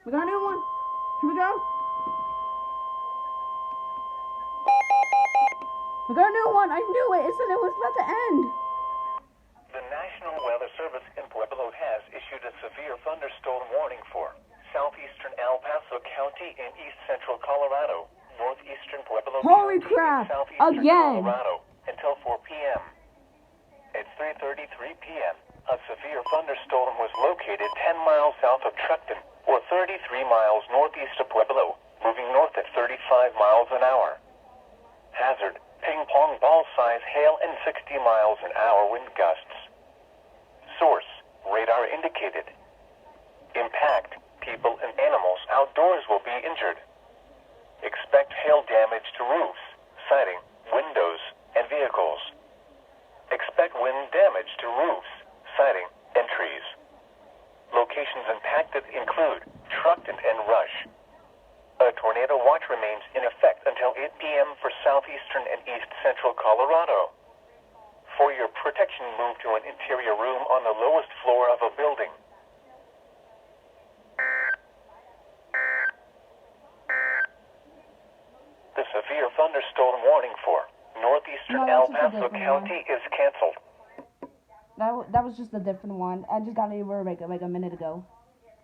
We got a new one. Here we go. We got a new one. I knew it. It said it was about to end. The National Weather Service in Pueblo has issued a severe thunderstorm warning for southeastern El Paso County and east central Colorado, northeastern Pueblo Holy County, crap. and southeastern Again. Colorado until 4 p.m. At 3:33 p.m., a severe thunderstorm was located 10 miles south of Truckton, or 33 miles northeast of Pueblo, moving north at 35 miles an hour. Hazard, ping-pong ball-size hail and 60 miles an hour wind gusts. Source, radar indicated. Impact, people and animals outdoors will be injured. Expect hail damage to roofs, siding, windows, and vehicles. Expect wind damage to roofs, siding, and trees. Locations impacted include Truckton and Rush. A tornado watch remains in effect until 8 p.m. for southeastern and east central Colorado. For your protection, move to an interior room on the lowest floor of a building. The severe thunderstorm warning for northeastern No, El that's just a Paso different County is canceled. That was just a different one. I just got it like a minute ago.